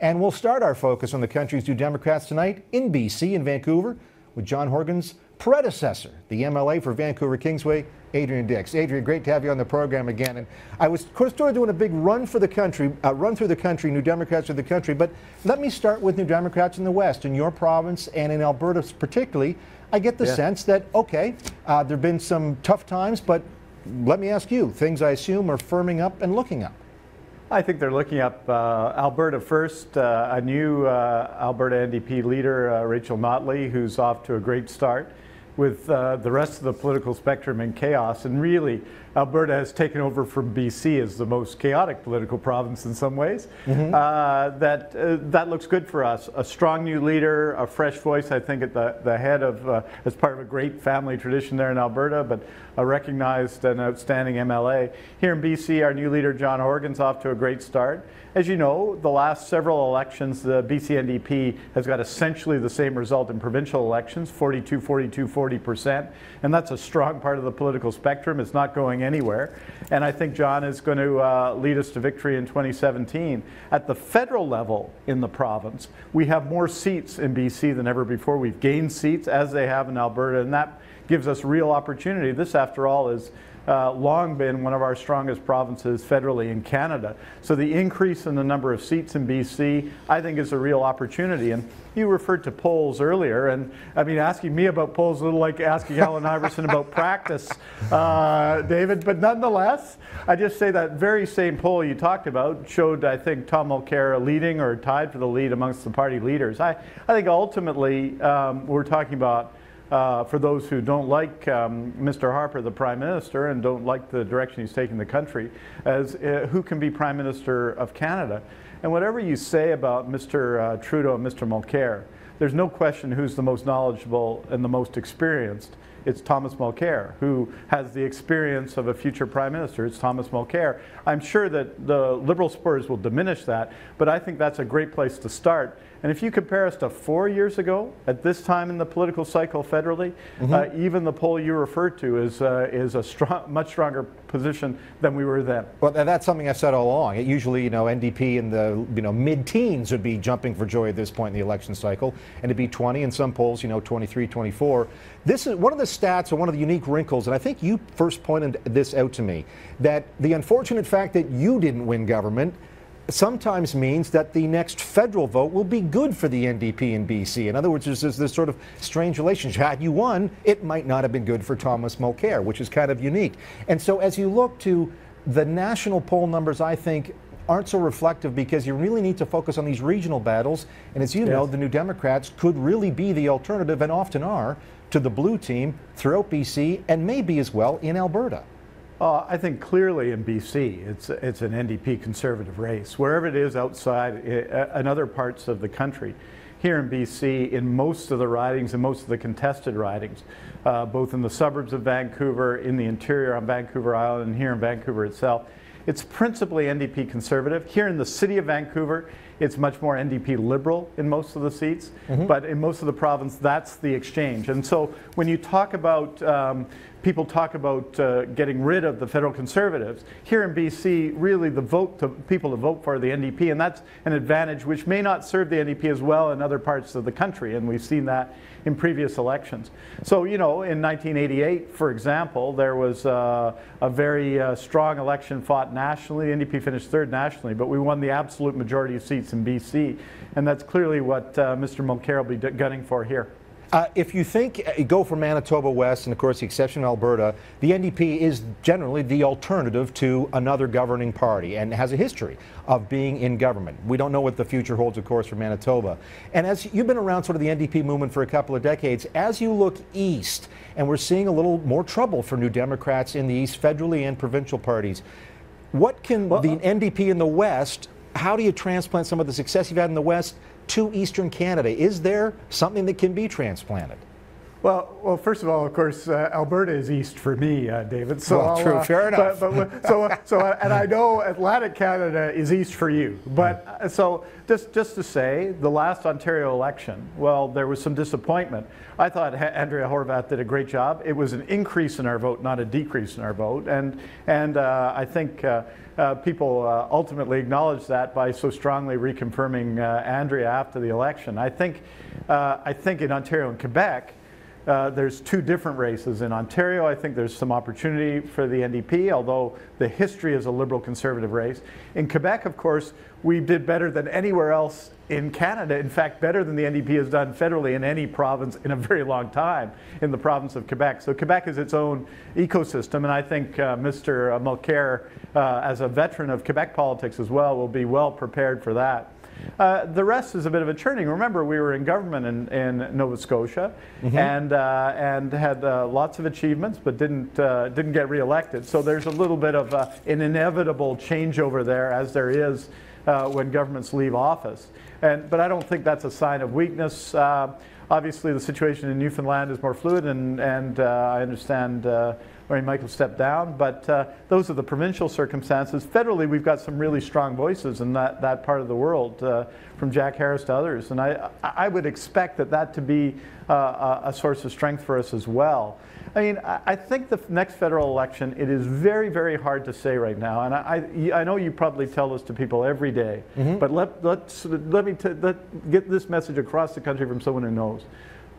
And we'll start our focus on the country's New Democrats tonight in BC, in Vancouver, with John Horgan's predecessor, the MLA for Vancouver Kingsway, Adrian Dix. Adrian, great to have you on the program again. And I was sort of doing a big run for the country, run through the country, New Democrats through the country. But let me start with New Democrats in the West, in your province and in Alberta particularly. I get the sense that, okay, there have been some tough times, but let me ask you, things I assume are firming up and looking up. I think they're looking up. Alberta first, a new Alberta NDP leader, Rachel Notley, who's off to a great start, with the rest of the political spectrum in chaos. And really, Alberta has taken over from BC as the most chaotic political province in some ways. That looks good for us. A strong new leader, a fresh voice, I think, at the head of, as part of a great family tradition there in Alberta, but a recognized and outstanding MLA. Here in BC, our new leader, John Horgan's off to a great start. As you know, the last several elections, the BC NDP has got essentially the same result in provincial elections, 42, 42, 40%. And that's a strong part of the political spectrum. It's not going anywhere. And I think John is going to lead us to victory in 2017. At the federal level in the province, we have more seats in BC than ever before. We've gained seats, as they have in Alberta, and that gives us real opportunity. This, after all, is long been one of our strongest provinces federally in Canada. So the increase in the number of seats in BC, I think, is a real opportunity. And you referred to polls earlier, and I mean, asking me about polls is a little like asking Alan Iverson about practice, David. But nonetheless, I just say that very same poll you talked about showed, I think, Tom Mulcair leading or tied for the lead amongst the party leaders. I think ultimately we're talking about, for those who don't like Mr. Harper, the Prime Minister, and don't like the direction he's taking the country, as who can be Prime Minister of Canada. And whatever you say about Mr. Trudeau and Mr. Mulcair, there's no question who's the most knowledgeable and the most experienced. It's Thomas Mulcair, who has the experience of a future Prime Minister. It's Thomas Mulcair. I'm sure that the Liberal supporters will diminish that, but I think that's a great place to start. And if you compare us to 4 years ago, at this time in the political cycle federally, even the poll you referred to is a much stronger position than we were then. Well, that's something I've said all along. It usually, NDP in the mid-teens would be jumping for joy at this point in the election cycle, and to be 20 in some polls, 23, 24. This is one of the stats or one of the unique wrinkles, and I think you first pointed this out to me, that the unfortunate fact that you didn't win government sometimes means that the next federal vote will be good for the NDP in BC. In other words, there's this sort of strange relationship. Had you won, it might not have been good for Thomas Mulcair, which is kind of unique. And so as you look to the national poll numbers, I think, aren't so reflective because you really need to focus on these regional battles. And as you know, the New Democrats could really be the alternative, and often are, to the blue team throughout BC and maybe as well in Alberta. I think clearly in BC, it's an NDP Conservative race. Wherever it is outside in other parts of the country, here in BC, in most of the ridings and most of the contested ridings, both in the suburbs of Vancouver, in the interior on Vancouver Island, and here in Vancouver itself, it's principally NDP Conservative. Here in the city of Vancouver, it's much more NDP Liberal in most of the seats, but in most of the province, that's the exchange. And so when you talk about, people talk about getting rid of the federal Conservatives, here in BC, really the people to vote for the NDP, and that's an advantage which may not serve the NDP as well in other parts of the country, and we've seen that in previous elections. So, in 1988, for example, there was a very strong election fought nationally. The NDP finished third nationally, but we won the absolute majority of seats in BC, and that's clearly what Mr. Mulcair will be gunning for here. If you think, go for Manitoba West, and of course the exception of Alberta, the NDP is generally the alternative to another governing party and has a history of being in government. We don't know what the future holds, of course, for Manitoba. And as you've been around sort of the NDP movement for a couple of decades, as you look east, and we're seeing a little more trouble for New Democrats in the east, federally and provincial parties, what can the NDP in the west, how do you transplant some of the success you've had in the west to Eastern Canada? Is there something that can be transplanted? Well, first of all, of course, Alberta is east for me, David. So well, true, fair enough. And I know Atlantic Canada is east for you. But so just to say, the last Ontario election, well, there was some disappointment. I thought Andrea Horwath did a great job. It was an increase in our vote, not a decrease in our vote, and I think people ultimately acknowledged that by so strongly reconfirming Andrea after the election. I think in Ontario and Quebec, there's two different races. In Ontario, I think there's some opportunity for the NDP, although the history is a Liberal-Conservative race. In Quebec, of course, we did better than anywhere else in Canada. In fact, better than the NDP has done federally in any province in a very long time in the province of Quebec. So Quebec is its own ecosystem, and I think Mr. Mulcair, as a veteran of Quebec politics as well, will be well prepared for that. The rest is a bit of a churning. Remember, we were in government in Nova Scotia, and had lots of achievements, but didn't get reelected. So there's a little bit of an inevitable changeover there, as there is when governments leave office. But I don't think that's a sign of weakness. Obviously, the situation in Newfoundland is more fluid, and I understand Mary Michael stepped down, but those are the provincial circumstances. Federally, we've got some really strong voices in that part of the world, from Jack Harris to others, and I would expect that to be a source of strength for us as well. I mean, I think the next federal election, it is very, very hard to say right now, and I know you probably tell this to people every day, but let me get this message across the country from someone who knows.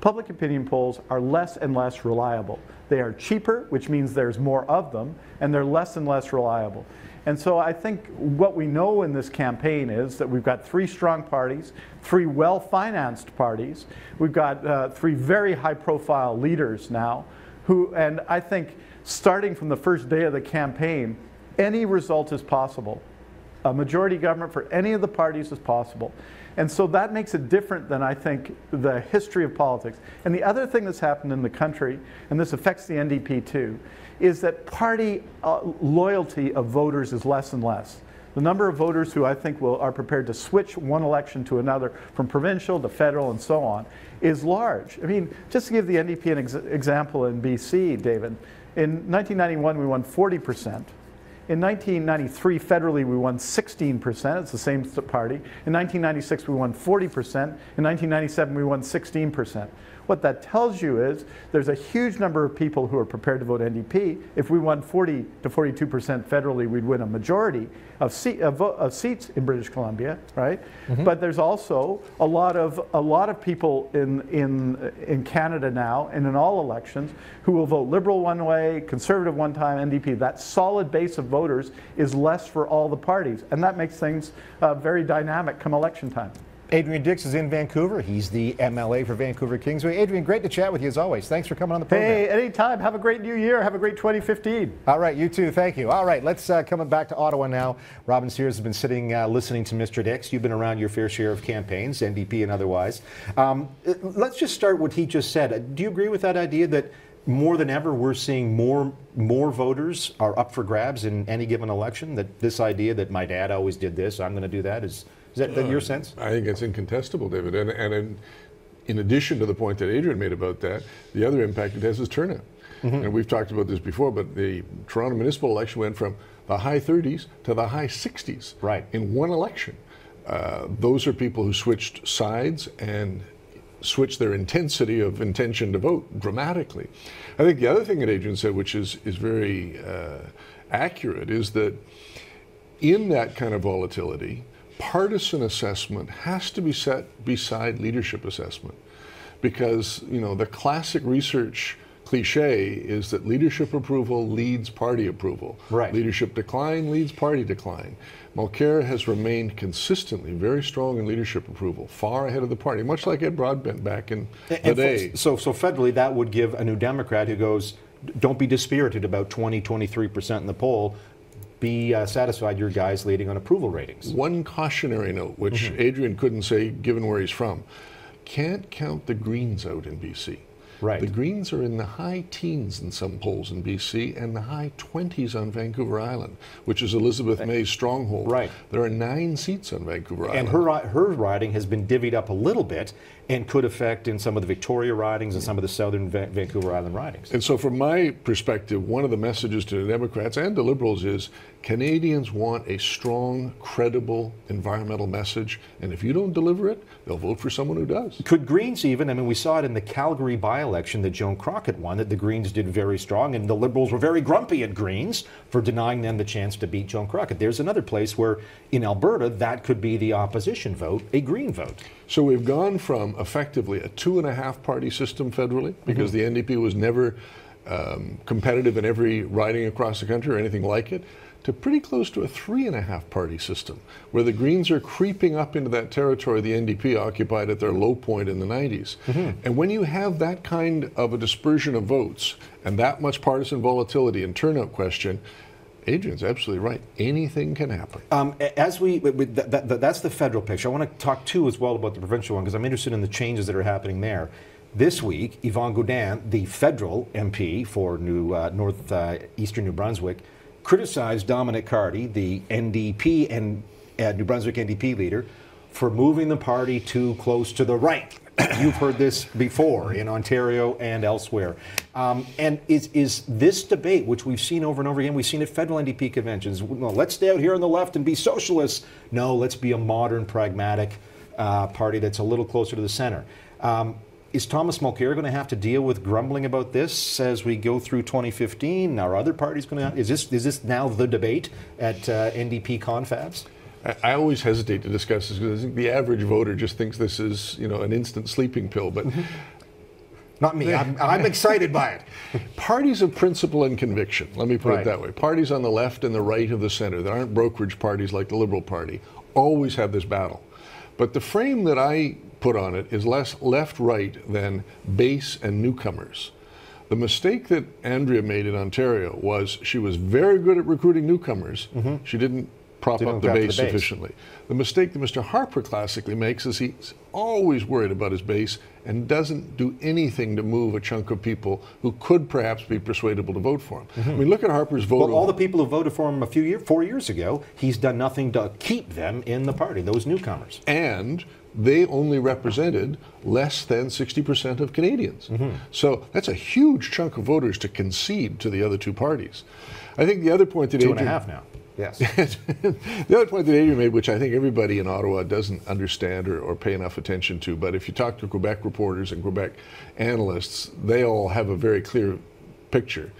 Public opinion polls are less and less reliable. They are cheaper, which means there's more of them, and they're less and less reliable. And so I think what we know in this campaign is that we've got three strong parties, three well-financed parties. We've got three very high-profile leaders now, and I think starting from the first day of the campaign, any result is possible. A majority government for any of the parties is possible. And so that makes it different than, I think, the history of politics. And the other thing that's happened in the country, and this affects the NDP too, is that party loyalty of voters is less and less. The number of voters who I think are prepared to switch one election to another, from provincial to federal and so on, is large. I mean, just to give the NDP an example in BC, David, in 1991 we won 40%. In 1993, federally, we won 16%. It's the same party. In 1996, we won 40%. In 1997, we won 16%. What that tells you is there's a huge number of people who are prepared to vote NDP. If we won 40 to 42% federally, we'd win a majority of seats in British Columbia, right? But there's also a lot of people in Canada now and in all elections who will vote Liberal one way, Conservative one time, NDP. That solid base of voters is less for all the parties, and that makes things very dynamic come election time. Adrian Dix is in Vancouver. He's the MLA for Vancouver Kingsway. Adrian, great to chat with you as always. Thanks for coming on the program. Hey, anytime. Have a great new year. Have a great 2015. All right, you too. Thank you. All right, let's coming back to Ottawa now. Robin Sears has been sitting listening to Mr. Dix. You've been around your fair share of campaigns, NDP and otherwise. Let's just start what he just said. Do you agree with that idea that more than ever we're seeing more voters are up for grabs in any given election? That this idea that my dad always did this, I'm going to do that, is that your sense? I think it's incontestable, David. And in addition to the point that Adrian made about that, the other impact it has is turnout. And we've talked about this before, but the Toronto municipal election went from the high 30s to the high 60s in one election. Those are people who switched sides and switched their intensity of intention to vote dramatically. I think the other thing that Adrian said, which is very accurate, is that in that kind of volatility, partisan assessment has to be set beside leadership assessment, because the classic research cliche is that leadership approval leads party approval. Leadership decline leads party decline. Mulcair has remained consistently very strong in leadership approval, far ahead of the party, much like Ed Broadbent back in the day. So federally, that would give a New Democrat who goes, don't be dispirited about 23% in the poll. Be satisfied your guy's leading on approval ratings. One cautionary note, which Adrian couldn't say given where he's from. Can't count the Greens out in BC. Right. The Greens are in the high teens in some polls in BC and the high 20s on Vancouver Island, which is Elizabeth May's stronghold. Right. There are 9 seats on Vancouver Island. And her riding has been divvied up a little bit and could affect in some of the Victoria ridings and some of the southern Vancouver Island ridings. And so from my perspective, one of the messages to the Democrats and the Liberals is Canadians want a strong, credible environmental message, and if you don't deliver it, they'll vote for someone who does. Could Greens even, I mean, we saw it in the Calgary by-election that Joan Crockett won, that the Greens did very strong, and the Liberals were very grumpy at Greens for denying them the chance to beat Joan Crockett. There's another place where, in Alberta, that could be the opposition vote, a Green vote. So we've gone from effectively a 2.5-party system federally, because the NDP was never competitive in every riding across the country or anything like it, to pretty close to a 3.5-party system, where the Greens are creeping up into that territory the NDP occupied at their low point in the 90s. And when you have that kind of a dispersion of votes and that much partisan volatility and turnout question, Adrian's absolutely right. Anything can happen. That's the federal picture. I want to talk too as well about the provincial one, because I'm interested in the changes that are happening there. This week, Yvonne Gaudin, the federal MP for northeastern New Brunswick, criticized Dominic Carty, the NDP and New Brunswick NDP leader, for moving the party too close to the right. You've heard this before in Ontario and elsewhere. And is this debate, which we've seen over and over again, we've seen at federal NDP conventions, well, let's stay out here on the left and be socialists. No, let's be a modern, pragmatic party that's a little closer to the center. Is Thomas Mulcair going to have to deal with grumbling about this as we go through 2015? Are other parties going to? Is this now the debate at NDP confabs? I always hesitate to discuss this because I think the average voter just thinks this is, an instant sleeping pill. But not me. I'm excited by it. Parties of principle and conviction. Let me put it that way. Parties on the left and the right of the center that aren't brokerage parties like the Liberal Party always have this battle. But the frame that I put on it is less left-right than base and newcomers. The mistake that Andrea made in Ontario was she was very good at recruiting newcomers. She didn't prop up the base sufficiently. The mistake that Mr. Harper classically makes is he's always worried about his base and doesn't do anything to move a chunk of people who could perhaps be persuadable to vote for him. I mean, look at Harper's vote. Well, all the people who voted for him 4 years ago, he's done nothing to keep them in the party, those newcomers. And they only represented less than 60% of Canadians. So that's a huge chunk of voters to concede to the other two parties. I think the other point that 2.5 now. Yes. The other point that Adrian made, which I think everybody in Ottawa doesn't understand or pay enough attention to, but if you talk to Quebec reporters and Quebec analysts, they all have a very clear picture.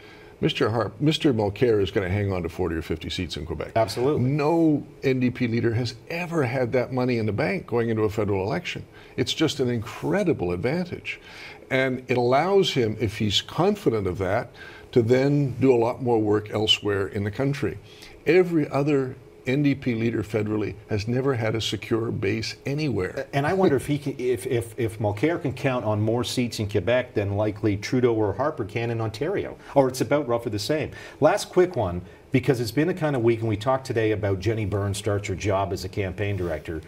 Mr. Mulcair is going to hang on to 40 or 50 seats in Quebec. Absolutely. No NDP leader has ever had that money in the bank going into a federal election. It's just an incredible advantage. And it allows him, if he's confident of that, to then do a lot more work elsewhere in the country. Every other NDP leader federally has never had a secure base anywhere. And I wonder if he can, if Mulcair can count on more seats in Quebec than likely Trudeau or Harper can in Ontario, or it's about roughly the same. Last quick one, because it's been a kind of week, and we talked today about Jenny Byrne starts her job as a campaign director.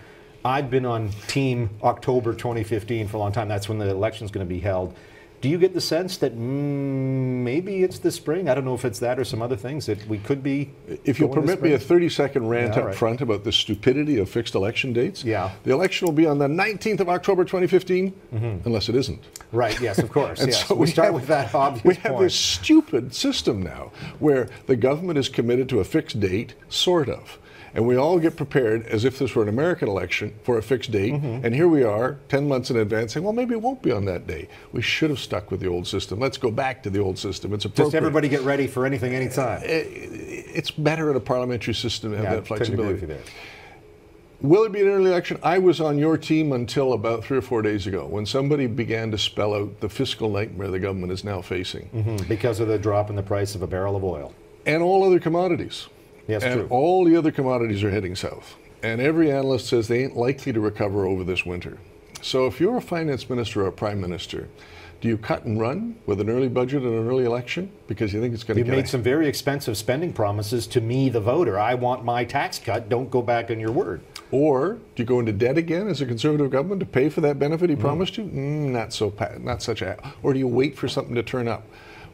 I've been on Team October 2015 for a long time. That's when the election's going to be held. Do you get the sense that maybe it's the spring? I don't know if it's that or some other things that we could be. If you'll permit me a 30-second rant up front about the stupidity of fixed election dates. Yeah. The election will be on the 19th of October 2015, unless it isn't. Right, yes, of course. Yes. So we start with that obvious point. We have this stupid system now where the government is committed to a fixed date, sort of. And we all get prepared as if this were an American election for a fixed date. And here we are 10 months in advance saying, well, maybe it won't be on that day. We should have stuck with the old system. Let's go back to the old system. It's appropriate. Just everybody get ready for anything, anytime. It's better in a parliamentary system to have that flexibility. There. Will it be an early election? I was on your team until about 3 or 4 days ago when somebody began to spell out the fiscal nightmare the government is now facing. Because of the drop in the price of a barrel of oil. And all other commodities. Yes, and true. all the other commodities are heading south. And every analyst says they ain't likely to recover over this winter. So if you're a finance minister or a prime minister, do you cut and run with an early budget and an early election because you think it's going to You've made some very expensive spending promises to me, the voter. I want my tax cut. Don't go back on your word. Or do you go into debt again as a Conservative government to pay for that benefit he promised you? Not such a. Or do you wait for something to turn up?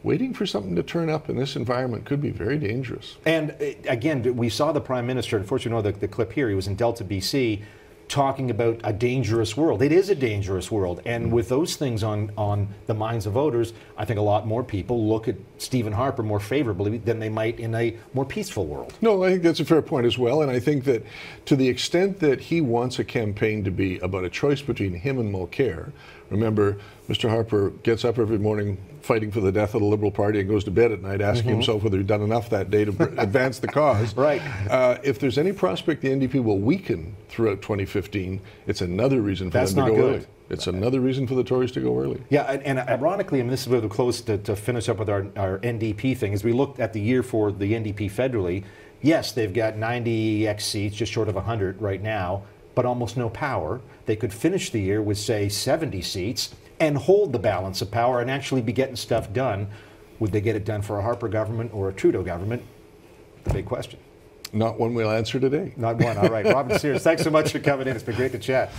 Waiting for something to turn up in this environment could be very dangerous. And again, we saw the Prime Minister, unfortunately, you know the clip here, he was in Delta, BC, talking about a dangerous world. It is a dangerous world. And with those things on the minds of voters, I think a lot more people look at Stephen Harper more favorably than they might in a more peaceful world. No, I think that's a fair point as well. And I think that to the extent that he wants a campaign to be about a choice between him and Mulcair, remember, Mr. Harper gets up every morning fighting for the death of the Liberal Party and goes to bed at night asking himself whether he'd done enough that day to advance the cause. Right. If there's any prospect the NDP will weaken throughout 2015, it's another reason for That's them to not go good. early. It's another reason for the Tories to go early. Yeah, and ironically, and this is where we're close to finish up with our NDP thing, as we looked at the year for the NDP federally, yes, they've got 90 seats, just short of 100 right now, but almost no power. They could finish the year with, say, 70 seats and hold the balance of power and actually be getting stuff done. Would they get it done for a Harper government or a Trudeau government? The big question. Not one we'll answer today. Not one. All right. Robin Sears, thanks so much for coming in. It's been great to chat.